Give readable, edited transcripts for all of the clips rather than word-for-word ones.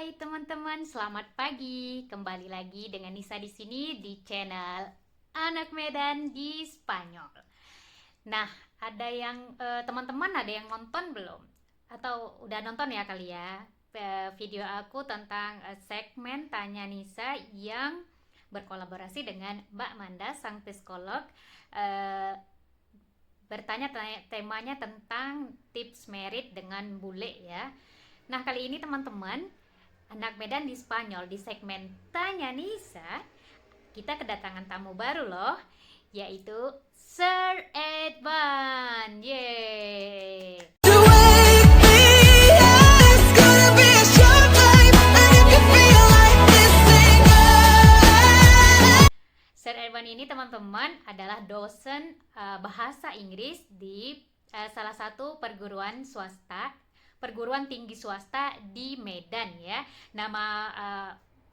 Hai teman-teman, selamat pagi. Kembali lagi dengan Nisa di sini di channel Anak Medan di Spanyol. Nah, ada yang teman-teman ada yang nonton belum? Atau udah nonton ya kali ya? Video aku tentang segmen Tanya Nisa yang berkolaborasi dengan Mbak Manda sang psikolog, eh, bertanya temanya tentang tips merit dengan bule ya. Nah, kali ini teman-teman, Anak Medan di Spanyol di segmen Tanya Nisa, kita kedatangan tamu baru loh, yaitu Sir Edvan. Yeay. Sir Edvan ini teman-teman adalah dosen bahasa Inggris di salah satu perguruan tinggi swasta di Medan ya. Nama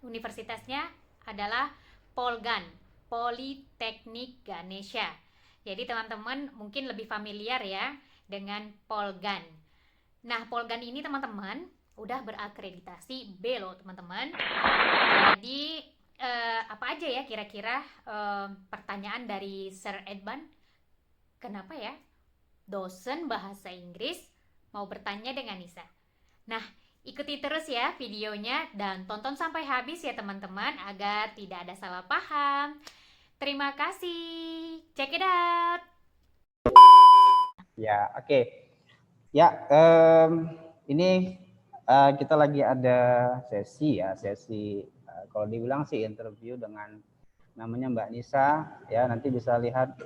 universitasnya adalah Polgan, Politeknik Ganesha. Jadi teman-teman mungkin lebih familiar ya dengan Polgan. Nah, Polgan ini teman-teman udah berakreditasi B loh teman-teman. Jadi apa aja ya kira-kira pertanyaan dari Sir Edvan? Kenapa ya dosen bahasa Inggris mau bertanya dengan Nisa? Nah, ikuti terus ya videonya dan tonton sampai habis ya teman-teman agar tidak ada salah paham. Terima kasih. Check it out. Ya, oke. Ya, ini kita lagi ada sesi kalau dibilang sih interview dengan namanya Mbak Nisa ya. Nanti bisa lihat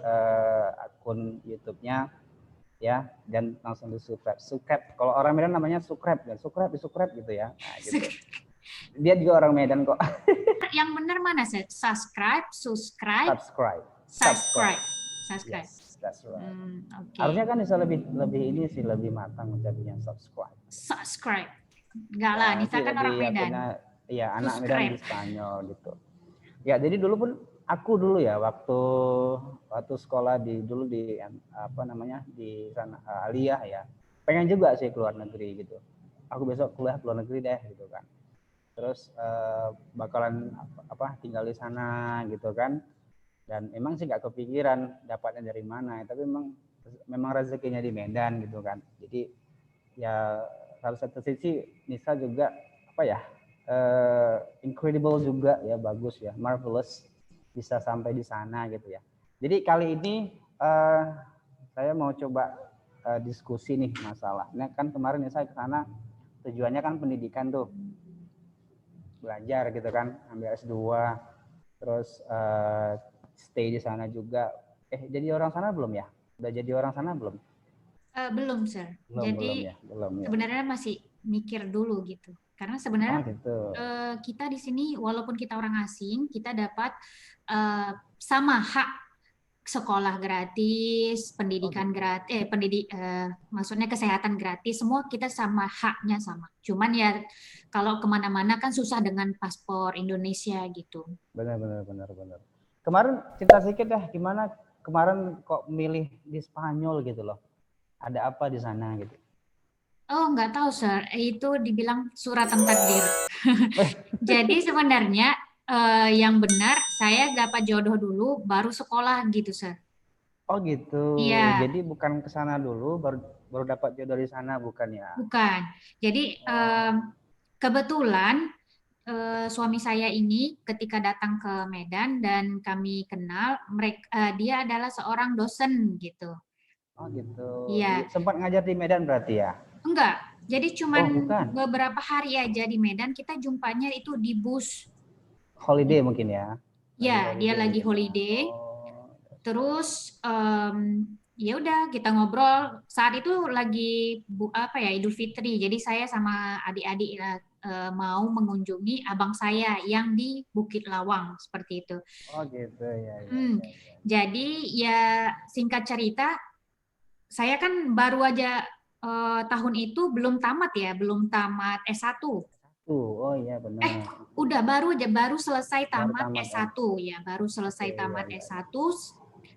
akun YouTube-nya ya, dan langsung di subscribe. Kalau orang Medan namanya subscribe gitu ya. Nah, gitu. Dia juga orang Medan kok. Yang benar mana sih? Subscribe. Yes. That's right. Okay. Harusnya kan bisa lebih ini sih, lebih matang ucapnya subscribe. Enggak lah, Nisa kan orang Medan. Iya, anak Medan di Spanyol gitu. Ya, jadi dulu pun aku dulu ya waktu sekolah di sana Aliyah ya. Pengen juga sih keluar negeri gitu. Aku besok kuliah keluar negeri deh gitu kan. Terus bakalan tinggal di sana gitu kan. Dan emang sih nggak kepikiran dapatnya dari mana, tapi memang rezekinya di Medan gitu kan. Jadi ya salah satu sisi Nisa juga incredible juga ya, bagus ya, marvelous bisa sampai di sana gitu ya. Jadi kali ini saya mau coba diskusi nih masalahnya. Kan kemarin Nisa ke sana tujuannya kan pendidikan tuh, belajar gitu kan, ambil S2, terus stay di sana juga. Jadi orang sana belum ya? Udah jadi orang sana belum? Belum, Sir. Jadi belum ya. Sebenarnya masih mikir dulu gitu. Karena sebenarnya gitu. Kita di sini walaupun kita orang asing, kita dapat sama hak sekolah gratis, pendidikan gratis, maksudnya kesehatan gratis, semua kita sama haknya sama. Cuman ya kalau kemana-mana kan susah dengan paspor Indonesia gitu. Benar. Kemarin cerita sedikit dah, gimana kemarin kok milih di Spanyol gitu loh? Ada apa di sana gitu? Oh, nggak tahu, Sir. Itu dibilang suratan takdir. Jadi sebenarnya yang benar saya dapat jodoh dulu, baru sekolah gitu, Sir. Oh gitu. Iya. Jadi bukan ke sana dulu, baru dapat jodoh di sana, bukan ya? Bukan. Jadi kebetulan suami saya ini ketika datang ke Medan dan kami kenal, dia adalah seorang dosen gitu. Oh gitu. Iya. Sempat ngajar di Medan berarti ya? Enggak. Jadi cuma beberapa hari aja di Medan, kita jumpanya itu di bus. Holiday mungkin ya? Ya, dia lagi holiday. Terus ya udah kita ngobrol. Saat itu lagi Idul Fitri. Jadi saya sama adik-adik mau mengunjungi abang saya yang di Bukit Lawang seperti itu. Oh gitu ya. Jadi ya singkat cerita, saya kan baru aja tahun itu belum tamat S1. Oh iya benar. Baru selesai tamat S1 ya, baru selesai tamat S1,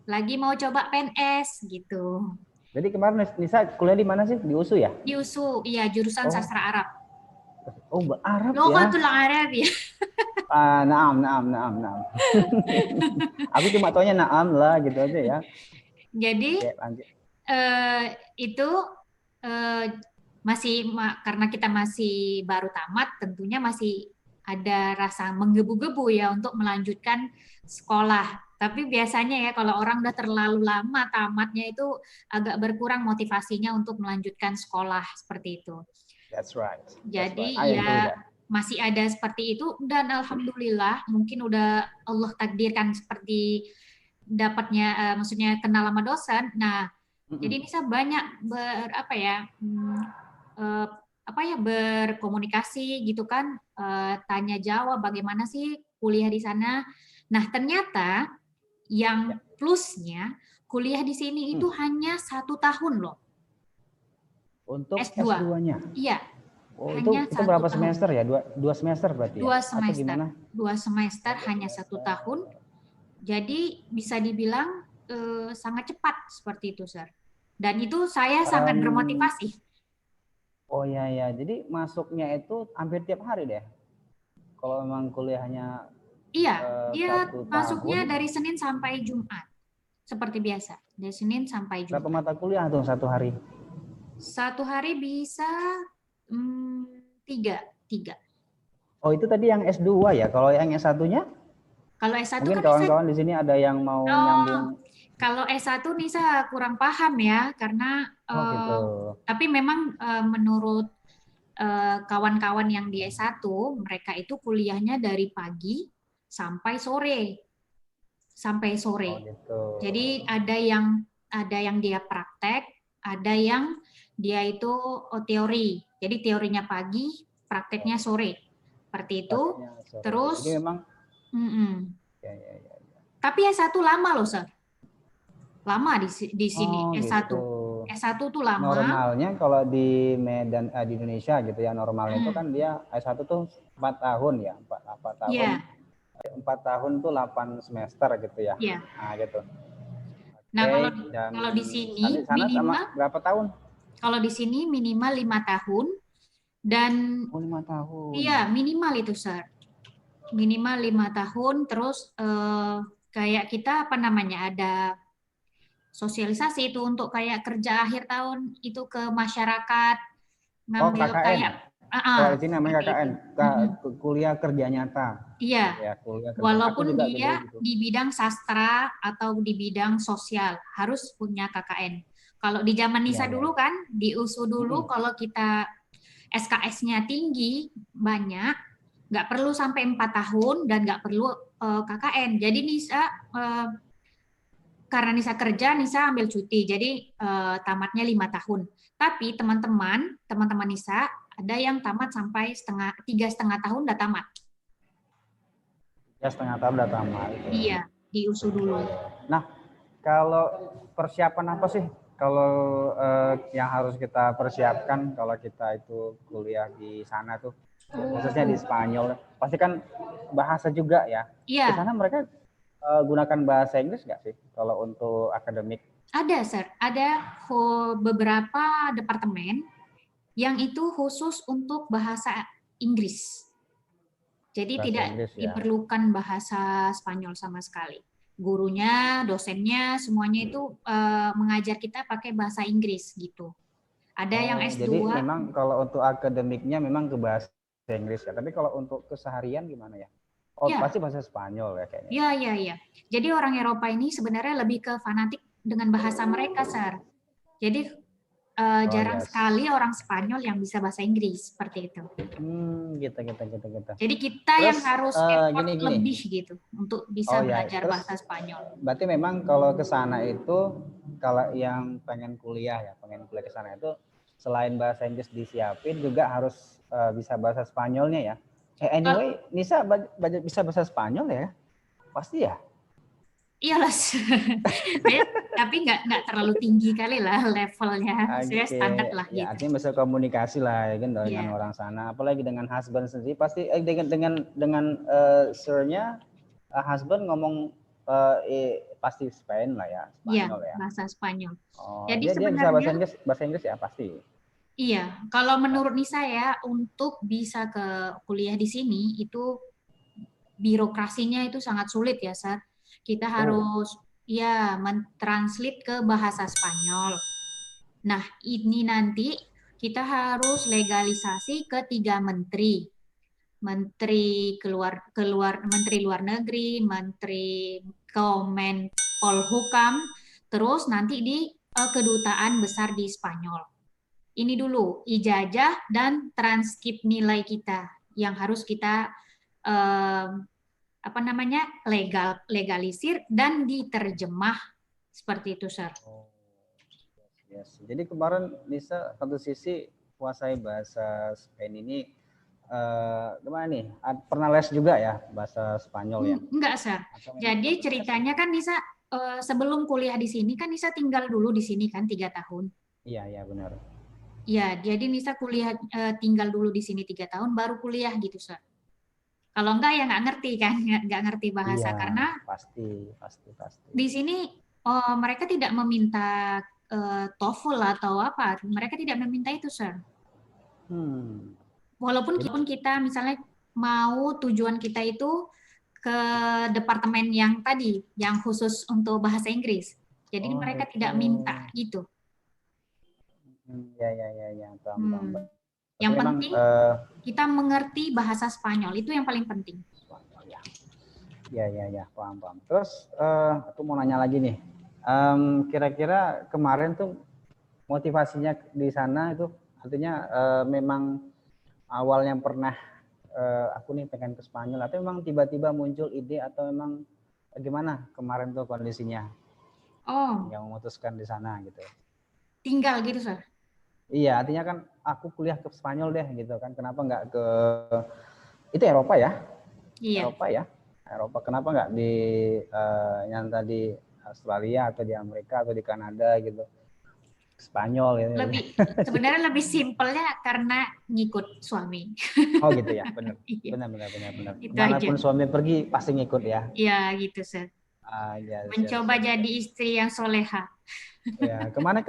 lagi mau coba PNS gitu. Jadi kemarin Nisa kuliah di mana sih? Di USU ya? Di USU, iya, jurusan sastra Arab. Oh, Arab ya. Lughatul Arabiyah. Naam, naam, naam, naam. Aku cuma taunya naam lah gitu aja ya. Jadi Oke, lanjut. itu eh, karena kita masih baru tamat, tentunya masih ada rasa menggebu-gebu ya untuk melanjutkan sekolah. Tapi biasanya ya kalau orang udah terlalu lama tamatnya itu agak berkurang motivasinya untuk melanjutkan sekolah seperti itu. That's right. That's right. Jadi I agree ya that. masih ada seperti itu dan alhamdulillah mungkin udah Allah takdirkan seperti dapatnya maksudnya kenal sama dosen. Nah, jadi Nisa banyak eh, berkomunikasi gitu kan, tanya jawab bagaimana sih kuliah di sana. Nah, ternyata Ya. yang plusnya kuliah di sini itu hanya 1 tahun loh. Untuk S2. S2-nya. Iya. Oh, Hanya itu berapa 1 tahun. semester ya? Dua semester berarti ya? 2 Atau semester. gimana? 2 semester hanya 1 tahun. Jadi bisa dibilang sangat cepat seperti itu, Sir. Dan itu saya sangat bermotivasi. Oh ya ya, jadi masuknya itu hampir tiap hari deh. Kalau memang kuliahnya Iya, dia 1 masuknya tahun, dari Senin sampai Jumat. Seperti biasa, dari Senin sampai berapa Jumat. mata kuliah tuh 1 hari? 1 hari bisa 3. Oh itu tadi yang S2 ya. Kalau yang S1-nya? Kalau S1 Mungkin kan Nisa, kawan-kawan di sini ada yang mau nyambung. kalau S1 Nisa kurang paham ya, karena Oh gitu. tapi memang menurut kawan-kawan yang di S1, mereka itu kuliahnya dari pagi sampai sore. Sampai sore. Oh gitu. Jadi ada yang dia praktek, ada yang dia itu teori. Jadi teorinya pagi, prakteknya sore. Seperti itu. Terus Jadi memang ya. tapi S1 lama loh, Sir. Lama di sini Oh S1. gitu. S1 tuh lama. Normalnya kalau di Medan di Indonesia gitu ya, normalnya itu kan dia S1 tuh 4 tahun ya, 4 tahun. Iya. 4 tahun tuh 8 semester gitu ya. Iya. Nah, gitu. Nah, Oke, kalau di sini sana sama minimal berapa tahun? Kalau di sini minimal 5 tahun dan 5 tahun. iya minimal itu, Sir. Minimal 5 tahun, terus kayak kita ada sosialisasi itu untuk kayak kerja akhir tahun itu ke masyarakat, ngambil KKN. kayak Kalau di sini namanya seperti KKN, itu. kuliah kerja nyata. Iya. Ya, kuliah kerja. Walaupun Aku juga dia gitu. di bidang sastra atau di bidang sosial harus punya KKN. Kalau di zaman Nisa dulu kan, di USU dulu kalau kita SKS-nya tinggi, banyak, nggak perlu sampai 4 tahun dan nggak perlu KKN. Jadi Nisa, karena Nisa kerja, Nisa ambil cuti, jadi tamatnya 5 tahun. Tapi teman-teman Nisa, ada yang tamat sampai 3,5 tahun udah tamat. 3,5 tahun udah tamat. Iya, di USU dulu. Nah, kalau persiapan apa sih kalau yang harus kita persiapkan kalau kita itu kuliah di sana tuh, khususnya di Spanyol, pasti kan bahasa juga ya. Iya. Di sana mereka gunakan bahasa Inggris nggak sih kalau untuk akademik? Ada, Sir. Ada beberapa departemen yang itu khusus untuk bahasa Inggris. Jadi Bahasa tidak Inggris, ya. diperlukan bahasa Spanyol sama sekali. Gurunya, dosennya, semuanya itu mengajar kita pakai bahasa Inggris gitu. Ada yang S2. Jadi memang kalau untuk akademiknya memang ke bahasa Inggris ya. Tapi kalau untuk keseharian gimana ya? Oh, Ya. pasti bahasa Spanyol ya kayaknya. Iya. Jadi orang Eropa ini sebenarnya lebih ke fanatik dengan bahasa mereka, Sir. Jadi jarang sekali orang Spanyol yang bisa bahasa Inggris seperti itu. Gitu. Jadi kita terus, yang harus effort gini. lebih gitu untuk bisa belajar bahasa Spanyol. Berarti memang kalau ke sana itu, kalau yang pengen kuliah ke sana itu selain bahasa Inggris disiapin juga harus bisa bahasa Spanyolnya ya. Anyway, Nisa bisa bahasa Spanyol ya? Pasti ya? Iyalah, tapi nggak terlalu tinggi kali lah levelnya, saya standar lah gitu. Ya, artinya bisa komunikasi lah ya kan dengan orang sana, apalagi dengan husband sendiri pasti dengan sir-nya husband ngomong pasti Spanyol lah ya, Spanyol ya. Bahasa Spanyol. Oh, jadi dia sebenarnya bisa bahasa Inggris ya pasti. Iya, kalau menurut Nisa ya, untuk bisa ke kuliah di sini itu birokrasinya itu sangat sulit ya, Sar. Kita Oh, harus ya mentranslate ke bahasa Spanyol. Nah, ini nanti kita harus legalisasi ke 3 menteri. Menteri luar negeri, Menteri Polhukam, terus nanti di kedutaan besar di Spanyol. Ini dulu ijazah dan transkrip nilai kita yang harus kita eh, apa namanya legalisir dan diterjemah seperti itu, Sir. oh, yes. Jadi kemarin Nisa satu sisi kuasai bahasa Spain ini gimana nih? Pernah les juga ya bahasa Spanyol ya? Enggak, Sir. Atau memang Jadi nggak pernah les? ceritanya kan Nisa sebelum kuliah di sini kan Nisa tinggal dulu di sini kan 3 tahun. Iya, iya benar. Ya, jadi Nisa kuliah tinggal dulu di sini 3 tahun baru kuliah gitu, Sir. Kalau enggak ya nggak ngerti kan, nggak ngerti bahasa Iya, karena pasti, pasti, pasti. di sini mereka tidak meminta TOEFL atau apa, mereka tidak meminta itu, Sir. Hmm. Walaupun Jadi, kita misalnya mau tujuan kita itu ke departemen yang tadi, yang khusus untuk bahasa Inggris. Jadi oh mereka itu. tidak minta gitu. Ya, ya, ya, ya, paham, paham. Hmm. Berarti Yang memang penting kita mengerti bahasa Spanyol, itu yang paling penting. ya, ya, ya, ya, paham, paham. Terus aku mau nanya lagi nih. Kira-kira kemarin tuh motivasinya di sana itu artinya memang awalnya pernah aku nih pengen ke Spanyol atau memang tiba-tiba muncul ide atau memang gimana kemarin tuh kondisinya Oh, yang memutuskan di sana gitu. tinggal gitu, Sir. Iya, artinya kan aku kuliah ke Spanyol deh gitu kan. Kenapa nggak ke itu Eropa ya? Iya. Eropa ya? Eropa kenapa nggak di yang tadi Australia atau di Amerika atau di Kanada gitu? Spanyol gitu. Sebenarnya lebih simpelnya karena ngikut suami. Oh gitu ya, benar. Iya, Benar, benar, benar, benar. itu aja. Kemanapun suami pergi pasti ngikut ya. Iya, gitu, Sir. Ah, ya, siap, Mencoba siap, jadi siap. istri yang soleha. Ya, kemana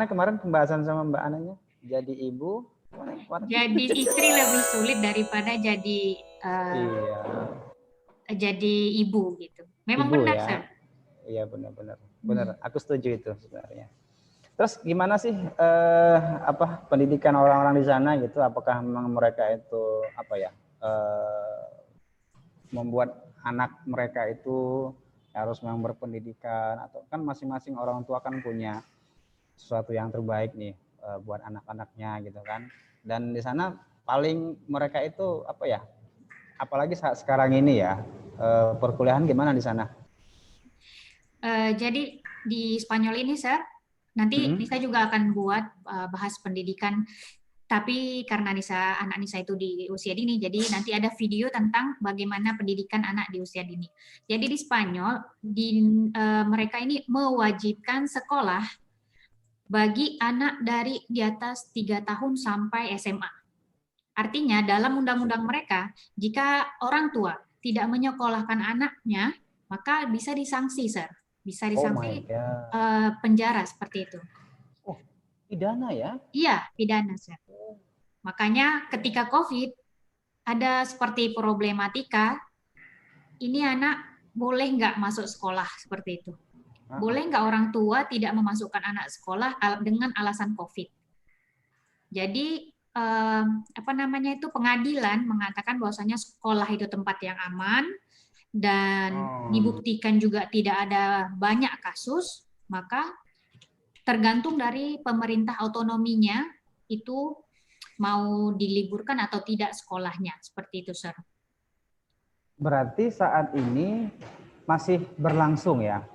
kemarin pembahasan sama Mbak Ananya? Jadi ibu, kemana kemarin? Jadi istri lebih sulit daripada eh, Iya, jadi ibu gitu. Memang ibu benar, Sir. ya. Iya benar-benar, benar. Hmm. Aku setuju itu sebenarnya. Terus gimana sih apa pendidikan orang-orang di sana gitu? Apakah memang mereka itu apa ya membuat anak mereka itu harus memang berpendidikan atau kan masing-masing orang tua kan punya sesuatu yang terbaik nih buat anak-anaknya gitu kan? Dan di sana paling mereka itu apa ya? Apalagi saat sekarang ini ya perkuliahan gimana di sana? Jadi di Spanyol ini, Sir, nanti Hmm? Nisa juga akan buat bahas pendidikan. Tapi karena anak Nisa itu di usia dini, jadi nanti ada video tentang bagaimana pendidikan anak di usia dini. Jadi di Spanyol, mereka ini mewajibkan sekolah bagi anak dari di atas 3 tahun sampai SMA. Artinya dalam undang-undang mereka, jika orang tua tidak menyekolahkan anaknya, maka bisa disanksi, Sir. Bisa Oh my disanksi god. penjara seperti itu. Oh, pidana ya? Iya, pidana, Sir. Makanya ketika COVID ada seperti problematika, ini anak boleh nggak masuk sekolah seperti itu. Boleh nggak orang tua tidak memasukkan anak sekolah dengan alasan COVID. Jadi apa namanya itu pengadilan mengatakan bahwasanya sekolah itu tempat yang aman dan Oh. dibuktikan juga tidak ada banyak kasus, maka tergantung dari pemerintah otonominya itu mau diliburkan atau tidak sekolahnya seperti itu, Sir. Berarti saat ini masih berlangsung ya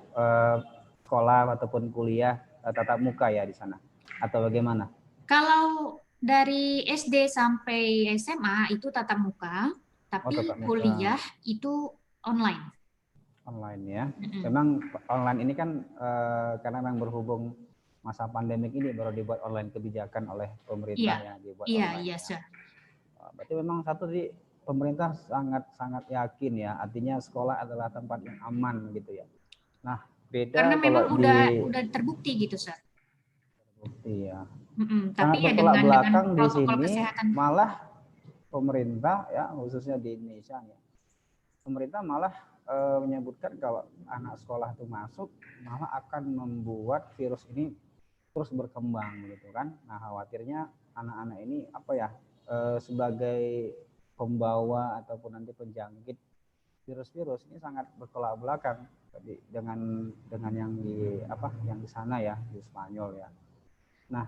sekolah ataupun kuliah tatap muka ya di sana atau bagaimana? Kalau dari SD sampai SMA itu tatap muka, Oh tatap tapi muka kuliah itu online. online ya. Mm-mm. Memang online ini kan karena memang berhubung masa pandemik ini baru dibuat online kebijakan oleh Iya, pemerintah ya dibuat iya, online iya, ya. Sir. Berarti memang satu di pemerintah sangat sangat yakin ya artinya sekolah adalah tempat yang aman gitu ya. Nah Karena beda memang kalau udah di terbukti gitu, Sir. bukti ya. Tapi Sangat ya bertolak dengan belakang di protokol sini, kesehatan. malah pemerintah ya khususnya di Indonesia ya, pemerintah malah menyebutkan kalau anak sekolah itu masuk malah akan membuat virus ini terus berkembang gitu kan. Nah khawatirnya anak-anak ini apa ya sebagai pembawa ataupun nanti penjangkit virus-virus ini sangat bertolak belakang tadi dengan yang di apa yang di sana ya di Spanyol ya. Nah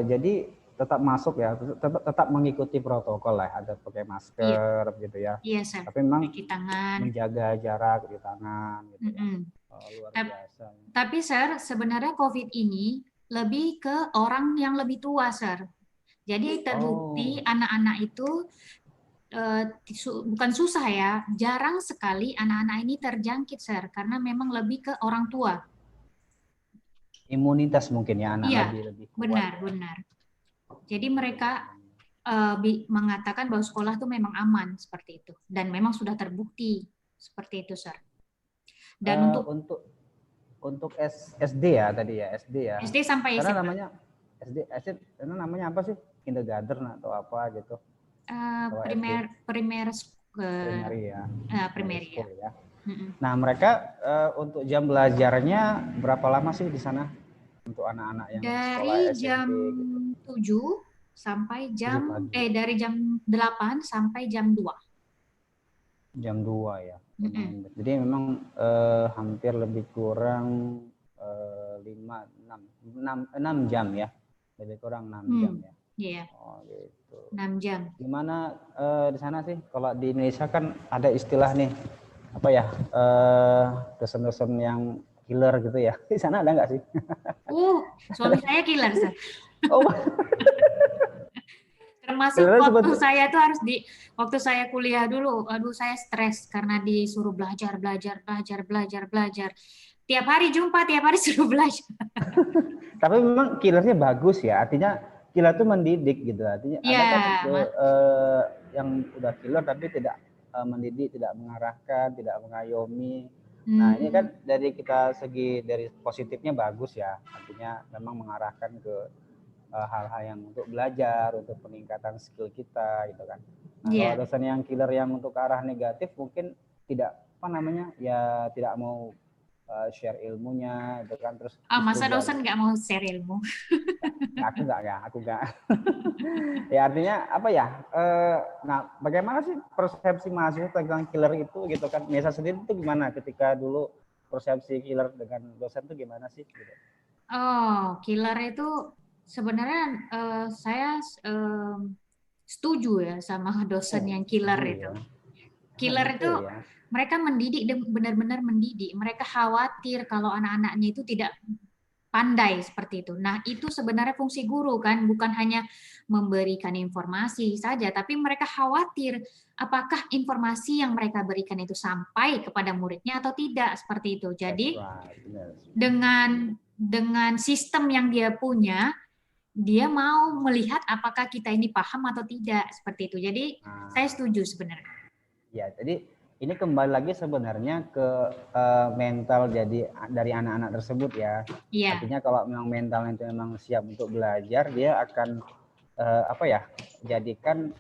jadi tetap masuk ya, tetap mengikuti protokol lah, ada pakai Iya, masker gitu ya. iya, Sir. Tapi memang Cuci tangan. menjaga jarak di tangan gitu ya. Mm-mm. Luar Tap- biasa. Tapi, Sir, sebenarnya COVID ini lebih ke orang yang lebih tua, Sir. Jadi terbukti Oh, anak-anak itu bukan susah ya, jarang sekali anak-anak ini terjangkit, Sir, karena memang lebih ke orang tua. imunitas mungkin ya anak Iya, lebih lebih kuat benar, ya. benar. Jadi mereka mengatakan bahwa sekolah itu memang aman seperti itu, dan memang sudah terbukti seperti itu, Sir. Dan untuk Untuk SD ya tadi ya SD ya. SD sampai Karena SMA, namanya SD karena namanya apa sih? Kindergarten atau apa gitu. Kalau SD primer primer primary ya. Primary primary ya. school ya. Nah, mereka untuk jam belajarnya berapa lama sih di sana untuk anak-anak yang sekolah Dari SMP jam gitu? 7 sampai 7 pagi. dari jam 8 sampai jam 2. Jam 2 ya. Mm-mm. Jadi memang hampir lebih kurang 6 jam ya. Lebih kurang 6 jam ya. Iya, Oh gitu. 6 jam. Gimana di sana sih? Kalau di Indonesia kan ada istilah nih apa ya dosen-dosen yang killer gitu ya. Di sana ada nggak sih? Suami saya killer, Sir. Oh, Termasuk killer waktu saya kuliah dulu, aduh saya stres karena disuruh belajar, belajar, belajar, belajar, belajar. Tiap hari jumpa, tiap hari suruh belajar. tapi memang killernya bagus ya. Artinya killer itu mendidik gitu. Artinya ada kan Ya, yang udah killer tapi tidak mendidik, tidak mengarahkan, tidak mengayomi. Nah ini kan hmm, dari kita segi dari positifnya bagus ya. Artinya memang mengarahkan ke hal-hal yang untuk belajar, untuk peningkatan skill kita gitu kan. Nah kalau ya. dosen yang killer yang untuk ke arah negatif mungkin tidak apa namanya ya tidak mau share ilmunya itu kan terus justru Masa belajar. dosen nggak mau share ilmu? Aku nggak ya artinya apa ya nah bagaimana sih persepsi mahasiswa tentang killer itu gitu kan Nesa sendiri itu gimana ketika dulu persepsi killer dengan dosen itu gimana sih gitu. Killer itu sebenarnya saya setuju ya sama dosen Oh yang killer setuju itu. ya. Killer itu Betul ya. mereka mendidik, benar-benar mendidik. Mereka khawatir kalau anak-anaknya itu tidak pandai seperti itu. Nah, itu sebenarnya fungsi guru kan, bukan hanya memberikan informasi saja, tapi mereka khawatir apakah informasi yang mereka berikan itu sampai kepada muridnya atau tidak seperti itu. That's Jadi, right. Yes. dengan sistem yang dia punya, dia mau melihat apakah kita ini paham atau tidak seperti itu. Jadi, saya setuju sebenarnya. Ya, jadi ini kembali lagi sebenarnya ke mental jadi dari anak-anak tersebut ya. Iya. Artinya kalau memang mentalnya itu memang siap untuk belajar, dia akan apa ya? Jadikan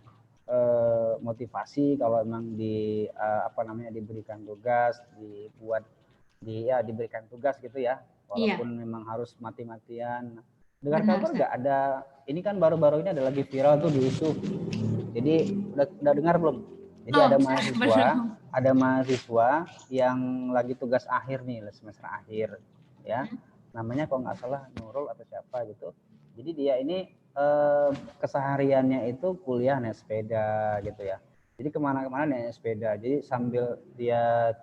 motivasi kalau memang apa namanya diberikan tugas, diberikan tugas gitu ya. Iya, Walaupun memang harus mati-matian. Dengar benar, kabar Sir. nggak ada ini kan baru-baru ini ada lagi viral tuh di YouTube. Jadi udah dengar belum? Jadi Saya belum. ada mahasiswa yang lagi tugas akhir nih, semester akhir, ya. Namanya kalau nggak salah Nurul atau siapa gitu. Jadi dia ini kesehariannya itu kuliah naik sepeda gitu ya. Jadi kemana-kemana naik sepeda. Jadi sambil dia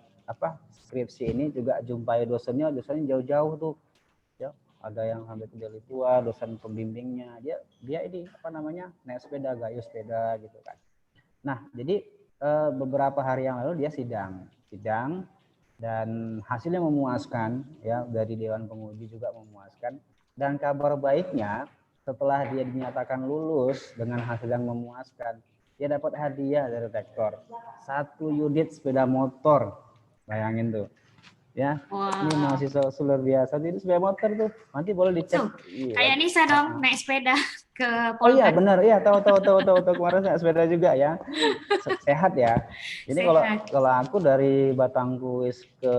skripsi ini juga jumpai dosennya jauh-jauh tuh. Ya, ada yang sampai ke Deli Tua, dosen pembimbingnya. Dia ini apa namanya naik sepeda, gayuh sepeda gitu kan. Nah, jadi beberapa hari yang lalu dia sidang dan hasilnya memuaskan ya dari Dewan Penguji juga memuaskan dan kabar baiknya setelah dia dinyatakan lulus dengan hasil yang memuaskan dia dapat hadiah dari rektor 1 unit sepeda motor bayangin tuh Ya, ini Wow. mahasiswa luar biasa. Jadi sepeda motor tuh nanti boleh dicek. Tuh, Iya. kayak Nisa dong naik sepeda ke Oh iya Polban. benar, iya tahu kemarin naik sepeda juga ya. Sehat ya. Ini kalau Sehat. kalau aku dari Batangkuis ke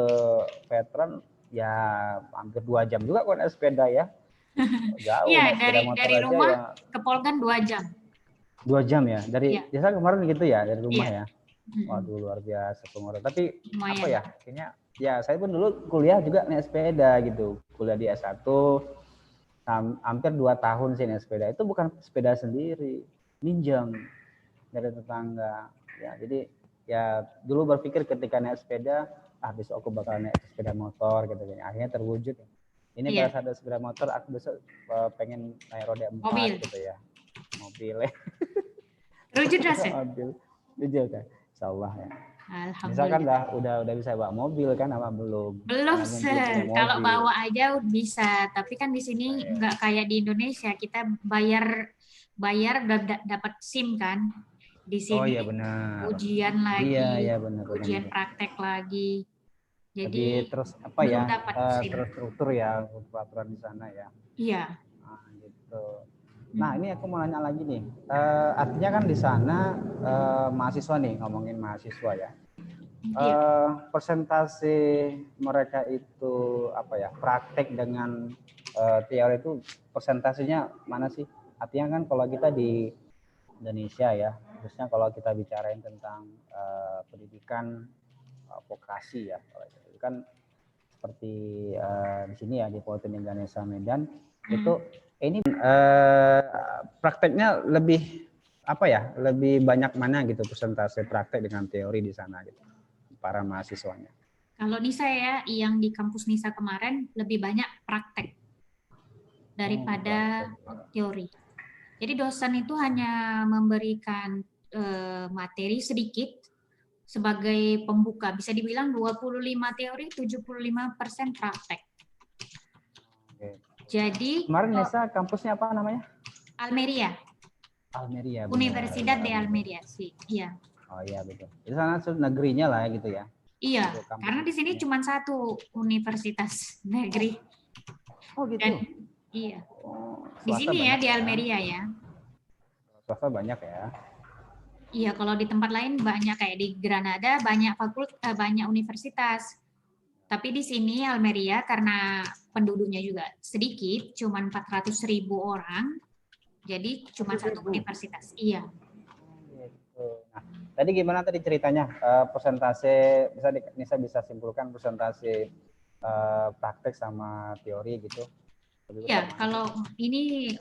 Veteran ya hampir 2 jam juga kok naik sepeda ya. Jauh Iya, naik sepeda motor dari aja rumah ya ke Polban 2 jam. 2 jam ya. Dari Iya, biasa kemarin gitu ya dari rumah iya. ya. Mm-mm. Waduh luar biasa pengaruh. Tapi apa Lumayan. ya? Kayaknya ya saya pun dulu kuliah juga naik sepeda gitu. Kuliah di S1 hampir 2 tahun sih naik sepeda. Itu bukan sepeda sendiri, minjam dari tetangga. Ya, jadi ya dulu berpikir ketika naik sepeda, besok aku bakal naik sepeda motor gitu kan. Akhirnya terwujud. Ini pada Iya, saat ada sepeda motor, aku besok pengen naik roda 4 mobil. gitu ya. Mobil ya. Terwujud Ras ya? Mobil. Jujur kan. Insyaallah ya. Misalkan Alhamdulillah. udah bisa bawa mobil kan apa belum? Belum, Karena belum punya kalau mobil. bawa aja bisa, tapi kan di sini nggak kayak di Indonesia, kita bayar bayar dapat SIM kan. Di Oh iya sini benar. ujian Iya lagi, iya benar benar. ujian praktek lagi. Lebih Jadi terus apa belum ya? dapat SIM. Terstruktur ya peraturan di sana ya. Iya. Gitu. Nah ini aku mau nanya lagi nih. Artinya kan di sana mahasiswa nih ngomongin mahasiswa ya. Iya. Persentase mereka itu apa ya praktek dengan teori itu persentasenya mana sih? Artinya kan kalau kita di Indonesia ya, khususnya kalau kita bicarain tentang pendidikan vokasi ya, itu kan seperti di sini ya di Politeknik Ganesha Medan itu ini prakteknya lebih apa ya lebih banyak mana gitu persentase praktek dengan teori di sana gitu para mahasiswanya. Kalau Nisa ya, yang di kampus Nisa kemarin lebih banyak praktek daripada teori. Jadi dosen itu hanya memberikan materi sedikit sebagai pembuka. Bisa dibilang 25 teori, 75% praktek. Oke. Jadi Kemarin Nesa kampusnya apa namanya? Almeria, Almeria. Universidad de Almeria sih. Iya. Oh iya betul. Di sana negerinya lah ya gitu ya. Iya, karena di sini cuma satu universitas negeri. Oh gitu. Dan iya. Oh, Di sini ya di Almeria ya. Swasta banyak ya. Iya, kalau di tempat lain banyak kayak di Granada banyak banyak universitas. Tapi di sini Almeria karena penduduknya juga sedikit, cuma 400.000 orang, jadi cuma satu universitas. Iya. Gitu. Nah, tadi gimana tadi ceritanya persentase Nisa bisa simpulkan persentase praktek sama teori gitu. Iya, kalau ini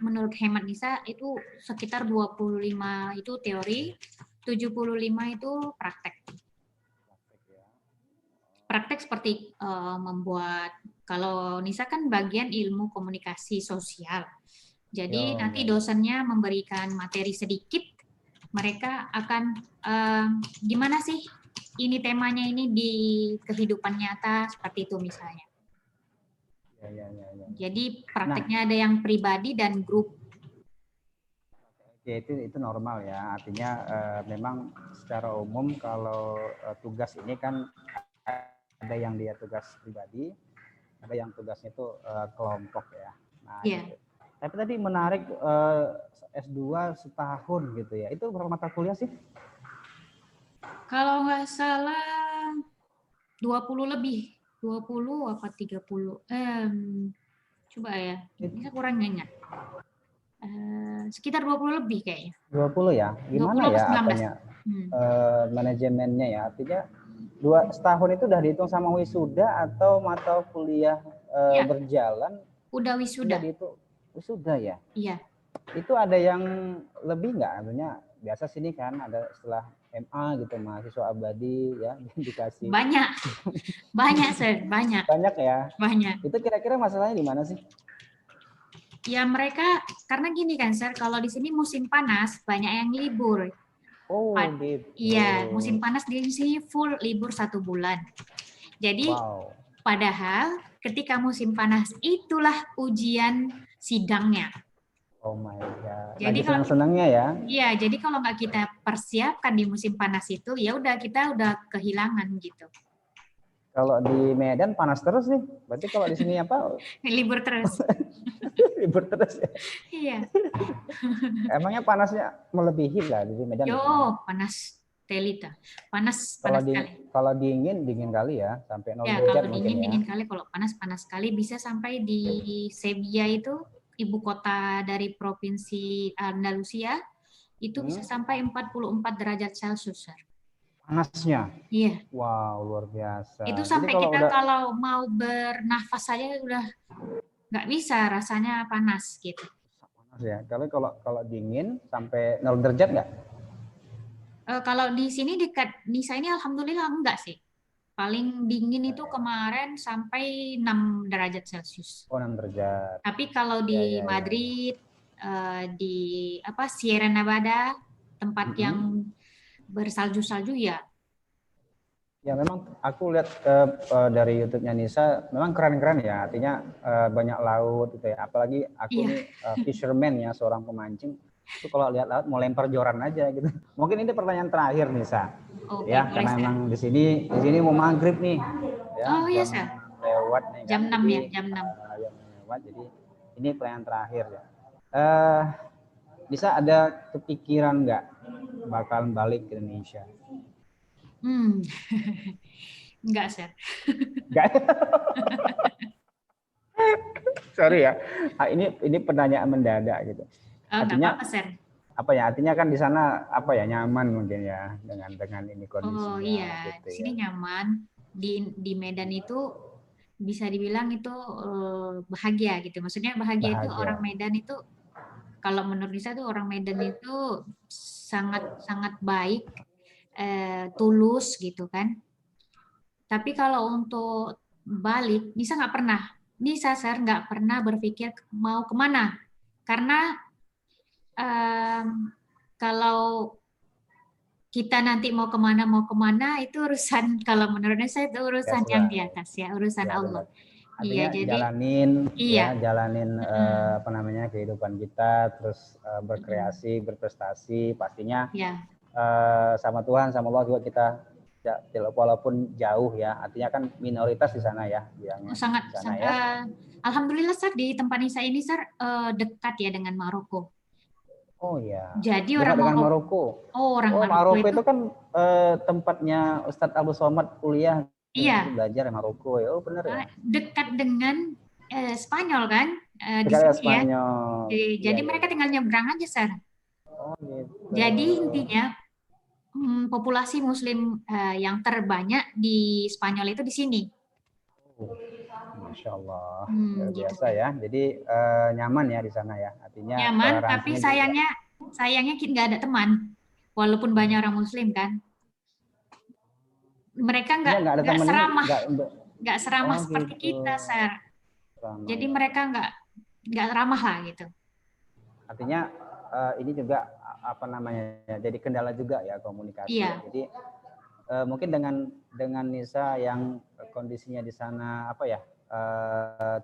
menurut hemat Nisa itu sekitar 25 itu teori, 75 itu praktek. Praktek seperti membuat, kalau Nisa kan bagian ilmu komunikasi sosial. Jadi nanti dosennya memberikan materi sedikit, mereka akan gimana sih ini temanya ini di kehidupan nyata seperti itu misalnya. Ya. Jadi prakteknya ada yang pribadi dan grup. Ya itu normal ya. Artinya memang secara umum kalau tugas ini kan ada yang dia tugas pribadi, ada yang tugasnya itu kelompok ya. Nah, gitu. Tapi tadi menarik S2 setahun gitu ya. Itu berapa mata kuliah sih? Kalau nggak salah 20 lebih. 20 apa 30? Coba ya. Bisa kurang ingat. Sekitar 20 lebih kayaknya. 20 ya? Gimana 20 ya 19. apanya? Manajemennya ya. Artinya setahun itu udah dihitung sama wisuda atau mata kuliah berjalan? Udah wisuda. Wisuda ya? Iya. Itu ada yang lebih nggak? Artinya biasa sini kan ada setelah MA gitu mahasiswa abadi ya dikasih. Banyak sir, banyak. Banyak ya? Banyak. Itu kira-kira masalahnya di mana sih? Ya mereka karena gini kan sir, kalau di sini musim panas banyak yang libur. Oh gitu. Iya, musim panas di sini full libur 1 bulan. Jadi padahal ketika musim panas itulah ujian sidangnya. Oh my god. Jadi lagi senang-senangnya ya? Iya, jadi kalau nggak kita persiapkan di musim panas itu, ya udah kita udah kehilangan gitu. Kalau di Medan panas terus nih. Berarti kalau di sini apa? Libur terus. Libur terus ya. Iya. Emangnya panasnya melebihi lah di Medan Yo, gimana? panas telita. Panas Kalau panas sekali. kalau dingin dingin kali ya, sampai 0 Ya, derajat kalau mungkin dingin ya. dingin kali, kalau panas panas sekali, bisa sampai di Sevilla itu, ibu kota dari provinsi Andalusia, itu bisa Hmm, sampai 44 derajat Celcius, Sir. panasnya. Iya, Wow, luar itu biasa. Jadi sampai kalau kita udah kalau mau bernafas saja udah nggak bisa, rasanya panas gitu. panas ya. Tapi kalau kalau dingin sampai 0 derajat nggak? Kalau di sini dekat Nisa ini alhamdulillah enggak sih. Paling dingin itu kemarin sampai 6 derajat Celcius. Oh, 6 derajat. Tapi kalau Ya, di ya, ya, ya. Madrid, di apa Sierra Nevada, tempat yang Mm-mm. bersalju-salju ya, Ya memang aku lihat dari YouTube-nya Nisa memang keren-keren ya. Artinya banyak laut gitu ya. Apalagi aku iya. nih fisherman ya, seorang pemancing. Itu kalau lihat laut mau lempar joran aja gitu. Mungkin ini pertanyaan terakhir Nisa. Oke, Ya, boleh karena Sir. emang di sini mau maghrib nih. Ya, Oh iya jam Sir. lewat nih Jam kan. 6 Jadi ya, jam 6. jam lewat. Jadi ini pertanyaan terakhir ya. Eh Nisa ada kepikiran nggak bakalan balik ke Indonesia? Hmm. Enggak Sir. Nggak. Sorry ya, ini pertanyaan mendadak gitu. Enggak Artinya apa-apa Sir. apa ya? Artinya kan di sana apa ya, nyaman mungkin ya dengan ini Oh kondisinya iya, gitu di ya. sini nyaman. Di Medan itu bisa dibilang itu bahagia gitu. Maksudnya bahagia itu, orang Bahagia. Medan itu, kalau menurut Lisa tuh orang Medan itu sangat sangat baik, tulus gitu kan. Tapi kalau untuk balik, Nisa Sar nggak pernah berpikir mau kemana. Karena em, kalau kita nanti mau kemana itu urusan, kalau menurut saya itu Ya urusan yang sudah. di atas ya, urusan Ya Allah. benar. Iya, Artinya jadi jalanin iya. ya, jalanin Mm-mm. apa namanya kehidupan kita, terus Mm-mm. berkreasi, berprestasi, pastinya Ya, sama Tuhan, sama Allah juga kita walaupun jauh ya, artinya kan minoritas di sana ya, bilangnya sangat, di sana ya. Alhamdulillah Sar, di tempat Nisa ini Sar, dekat ya dengan Maroko. Oh ya, Jadi dekat orang dengan Maroko, Maroko. oh orang Oh, Maroko Maroko itu, itu kan tempatnya Ustadz Abu Somad kuliah itu, iya, belajar di Maroko ya. Oh benar ya. dekat dengan Spanyol kan, di Dekat ya sini ya. Spanyol. Iya Jadi iya mereka iya. tinggal nyebrang aja Sar. Oh gitu. Jadi intinya, populasi Muslim yang terbanyak di Spanyol itu di sini. Oh, Masya Allah, luar Gitu biasa kan. ya. Jadi nyaman ya di sana ya. Artinya Nyaman, tapi toleransinya juga. sayangnya kita nggak ada teman. Walaupun banyak Hmm. orang Muslim kan, mereka Artinya nggak ada nggak temen ini, seramah, nggak. nggak seramah Oh seperti gitu. kita, Sar. Sama Jadi ya. mereka nggak ramah lah gitu. Artinya ini juga apa namanya ya, jadi kendala juga ya komunikasi ya. Iya, Jadi mungkin dengan Nisa yang kondisinya di sana apa ya,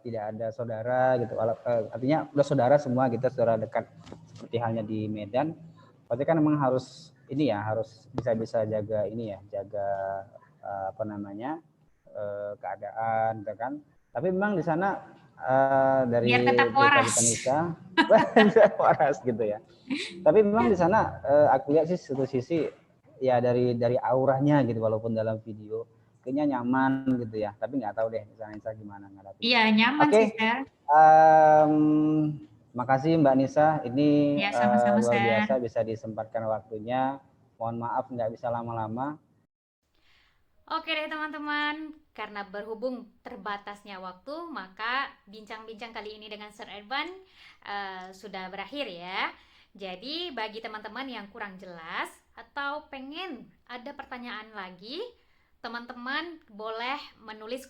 tidak ada saudara gitu, artinya udah saudara semua gitu, saudara dekat seperti halnya di Medan. Berarti kan memang harus ini ya, harus bisa-bisa jaga ini ya, jaga apa namanya keadaan gitu kan. Tapi memang di sana biar dari tetap cerita-cerita waras. Nisa waras gitu ya. Tapi memang di sana aku lihat sih satu sisi ya dari auranya gitu, walaupun dalam video kayaknya nyaman gitu ya. Tapi nggak tahu deh di sana Nisa gimana Iya, ngadapinnya. nyaman Oke, sih, Sar. makasih Mbak Nisa. Ini Ya, sama-sama, luar Sar. biasa bisa disempatkan waktunya. Mohon maaf nggak bisa lama-lama. Oke deh teman-teman, karena berhubung terbatasnya waktu, maka bincang-bincang kali ini dengan Sir Edvan sudah berakhir ya. Jadi bagi teman-teman yang kurang jelas atau pengen ada pertanyaan lagi, teman-teman boleh menulis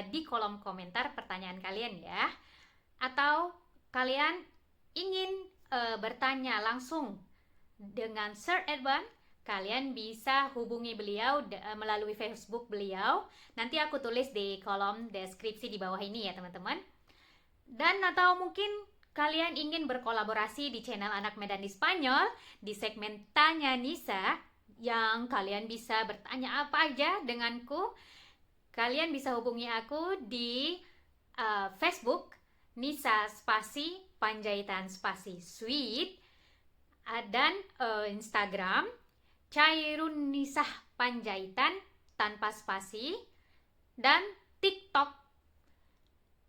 di kolom komentar pertanyaan kalian ya. Atau kalian ingin bertanya langsung dengan Sir Edvan, kalian bisa hubungi beliau melalui Facebook beliau. Nanti aku tulis di kolom deskripsi di bawah ini ya teman-teman. Dan atau mungkin kalian ingin berkolaborasi di channel Anak Medan di Spanyol, di segmen Tanya Nisa, yang kalian bisa bertanya apa aja denganku. Kalian bisa hubungi aku di Facebook Nisa spasi Panjaitan spasi Sweet, dan Instagram Cairun Nisah Panjaitan tanpa spasi, dan TikTok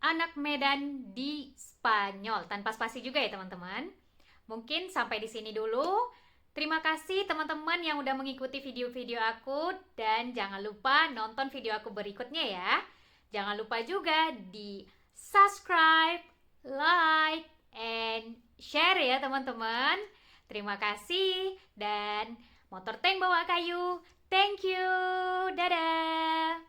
Anak Medan di Spanyol tanpa spasi juga ya teman-teman. Mungkin sampai di sini dulu. Terima kasih teman-teman yang udah mengikuti video-video aku, dan jangan lupa nonton video aku berikutnya ya. Jangan lupa juga di subscribe, like, and share ya teman-teman. Terima kasih, dan motor tank bawa kayu. Thank you. Dadah.